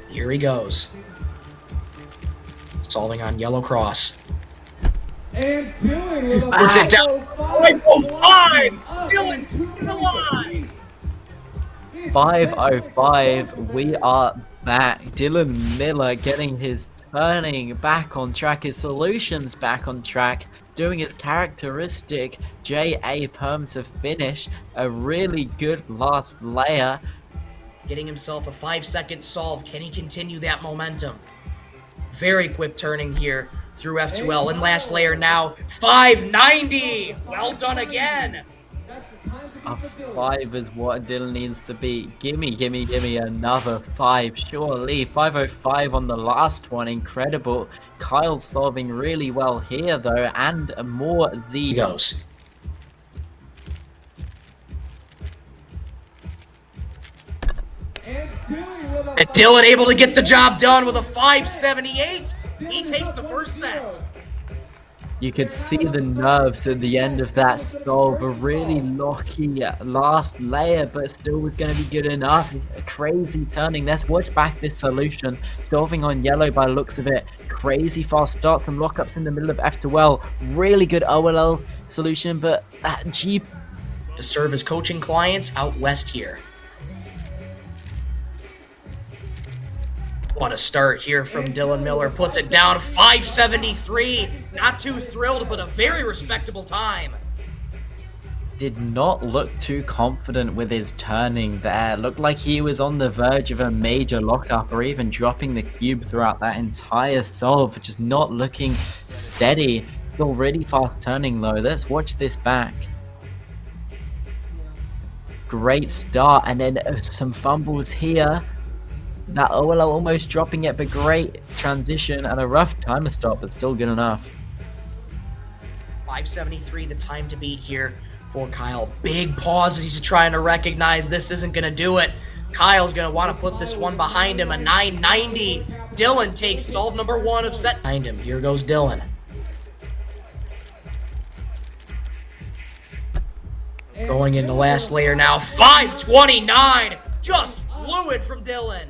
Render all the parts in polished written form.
Here he goes. Solving on yellow cross. And Dylan with a Puts it down. 505! Dylan stays alive! 505, we are back. Dylan Miller getting his turning back on track, his solutions back on track, doing his characteristic JA perm to finish. A really good last layer. Getting himself a 5-second solve. Can he continue that momentum? Very quick turning here through F2L. And last layer now, 590! Well done again! A 5 is what Dylan needs to be. Gimme another 5. Surely, 505 on the last one. Incredible. Kyle solving really well here, though, and more Z. He goes. And Dylan able to get the job done with a 578. He takes the first set. You could see the nerves at the end of that solve. A really lucky last layer, but still was going to be good enough. A crazy turning. Let's watch back this solution. Solving on yellow by the looks of it. Crazy fast start. Some lockups in the middle of F2L. Really good OLL solution, but that G... To serve as coaching clients out west here. What a start here from Dylan Miller. Puts it down 573. Not too thrilled, but a very respectable time. Did not look too confident with his turning there. Looked like he was on the verge of a major lockup or even dropping the cube throughout that entire solve. Just not looking steady. Still really fast turning though. Let's watch this back. Great start, and then some fumbles here. That OLL almost dropping it, but great transition and a rough timer stop, but still good enough. 573, the time to beat here for Kyle. Big pause as he's trying to recognize this isn't going to do it. Kyle's going to want to put this one behind him, a 990. Dylan takes solve number 1 of set. Behind him, here goes Dylan. Going into last layer now, 529. Just fluid from Dylan.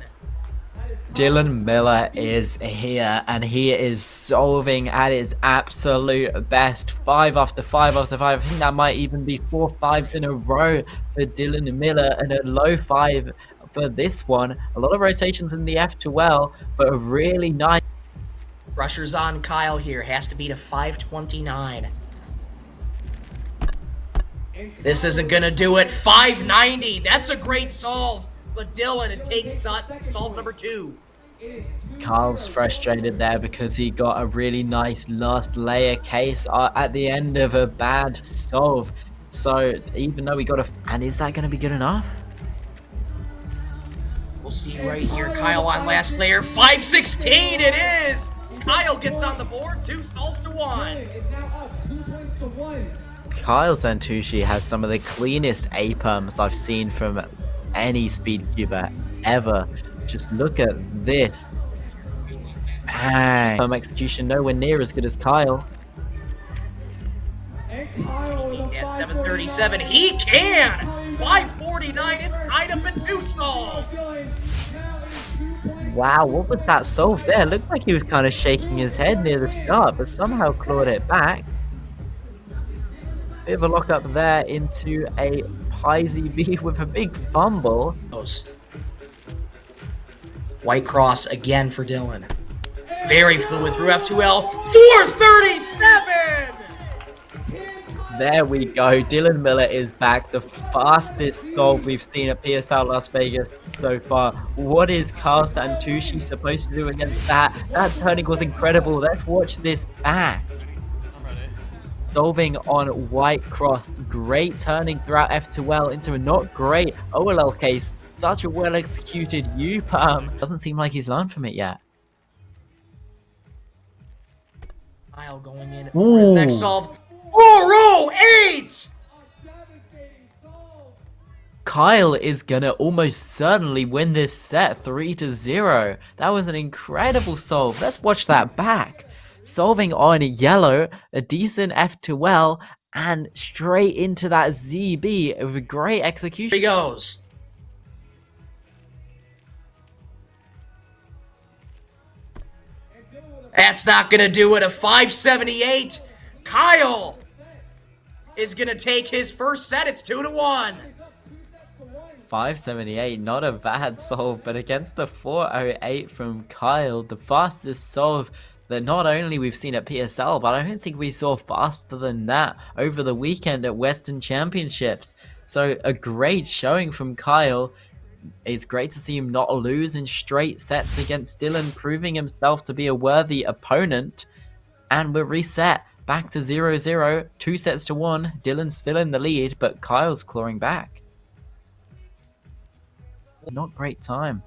Dylan Miller is here, and he is solving at his absolute best. 5 after 5 after 5. I think that might even be 4 5s in a row for Dylan Miller, and a low 5 for this one. A lot of rotations in the F2L, but a really nice... Pressure's on Kyle here. Has to beat a 529. This isn't going to do it. 590. That's a great solve. But Dylan, it takes solve number 2. Kyle's frustrated there because he got a really nice last layer case at the end of a bad solve. So even though we got a... And is that going to be good enough? We'll see right here. Kyle on last layer. 516 it is! Kyle gets on the board. 2 solves to 1. Kyle Santucci has some of the cleanest A-perms I've seen from any speedcuber ever. Just look at this. Bang. Execution nowhere near as good as Kyle. At 737, he can! 549, it's tied up in 2 solves! Wow, what was that solve there? Looked like he was kind of shaking his head near the start, but somehow clawed it back. Bit of a lockup there into a high ZB with a big fumble. White cross again for Dylan. Very fluid through F2L. 437! There we go. Dylan Miller is back. The fastest solve we've seen at PSL Las Vegas so far. What is Kyle Santucci supposed to do against that? That turning was incredible. Let's watch this back. Solving on white cross. Great turning throughout F2L into a not great OLL case. Such a well executed U-perm. Doesn't seem like he's learned from it yet. Kyle going in for his next solve. 408! Kyle is gonna almost certainly win this set 3-0. That was an incredible solve. Let's watch that back. Solving on yellow, a decent F2L, and straight into that ZB with a great execution. Here he goes. That's not going to do it. A 578. Kyle is going to take his first set. It's 2-1. 578, not a bad solve, but against the 408 from Kyle, the fastest solve that not only we've seen at PSL, but I don't think we saw faster than that over the weekend at Western Championships. So a great showing from Kyle. It's great to see him not lose in straight sets against Dylan, proving himself to be a worthy opponent. And we're reset back to 0-0, 2-1. Dylan's still in the lead, but Kyle's clawing back. Not great time.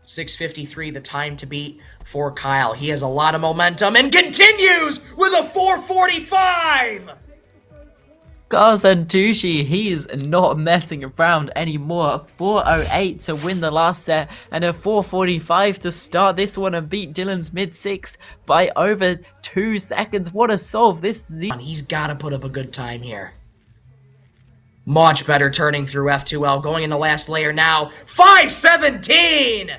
6:53, the time to beat for Kyle. He has a lot of momentum and continues with a 445. Santucci, he's not messing around anymore. 408 to win the last set and a 445 to start this one and beat Dylan's mid-6 by over 2 seconds. What a solve. He's got to put up a good time here. Much better turning through F2L. Going in the last layer now. 517!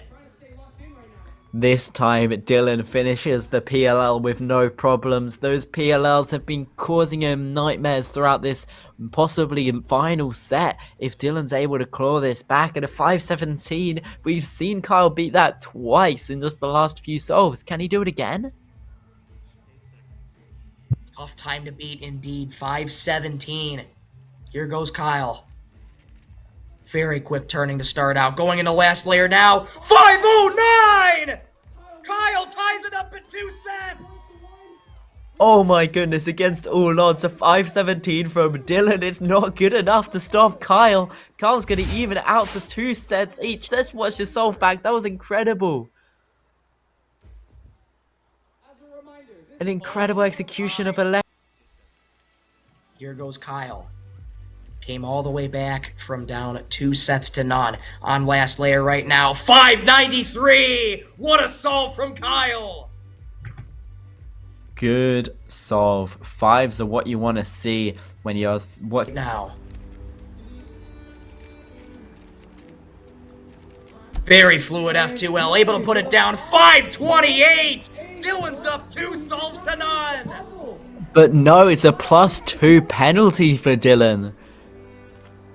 This time, Dylan finishes the PLL with no problems. Those PLLs have been causing him nightmares throughout this possibly final set. If Dylan's able to claw this back at a 517, we've seen Kyle beat that twice in just the last few solves. Can he do it again? Tough time to beat indeed. 517. Here goes Kyle. Very quick turning to start out. Going in the last layer now. 509! Kyle ties it up in 2 sets! Oh my goodness, against all odds, a 517 from Dylan. It's not good enough to stop Kyle. Kyle's going to even out to 2 sets each. Let's watch the solve back. That was incredible. An incredible execution of a Here goes Kyle. Came all the way back from down 2-0 on last layer right now. 593! What a solve from Kyle! Good solve. 5s are what you want to see when you're now. Very fluid F2L, able to put it down. 528! Dylan's up 2 solves to none! But no, it's a +2 penalty for Dylan.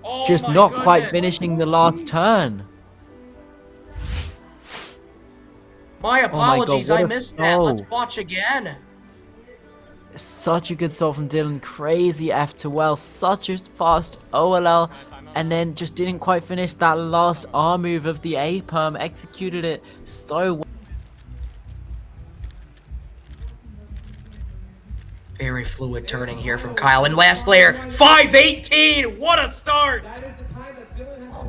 Oh, just not quite finishing the last turn. My apologies, God, I missed that. Let's watch again. Such a good solve from Dylan. Crazy F2L, such a fast OLL, and then just didn't quite finish that last R move of the A-perm. Executed it so well. Very fluid turning here from Kyle. And last layer, 518! What a start!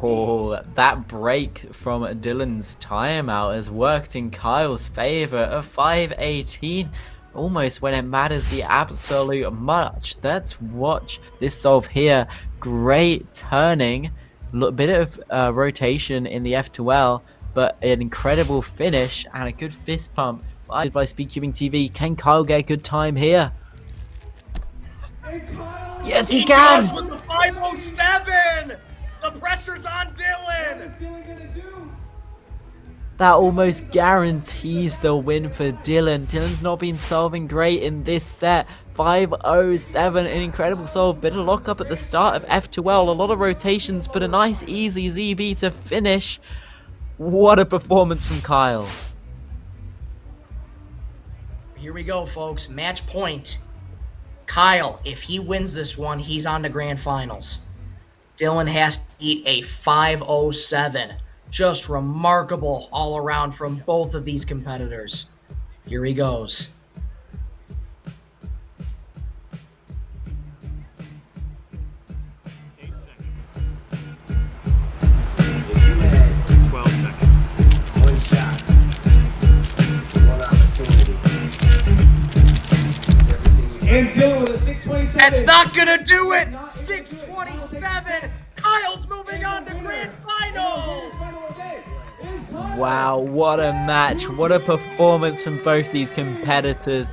Oh, that break from Dylan's timeout has worked in Kyle's favor. A 518, almost when it matters the absolute much. Let's watch this solve here. Great turning, bit of rotation in the F2L, but an incredible finish and a good fist pump by SpeedcubingTv. Can Kyle get a good time here? Yes, he can! Does with the 507! The pressure's on Dylan! That almost guarantees the win for Dylan. Dylan's not been solving great in this set. 507, an incredible solve. Bit of lockup at the start of F2L. A lot of rotations, but a nice easy ZB to finish. What a performance from Kyle. Here we go, folks. Match point. Kyle, if he wins this one, he's on to grand finals. Dylan has to eat a 507. Just remarkable all around from both of these competitors. Here he goes. And Dylan with a 627. That's not gonna do it! 627! Kyle's moving on to grand finals! Wow, what a match. What a performance from both these competitors.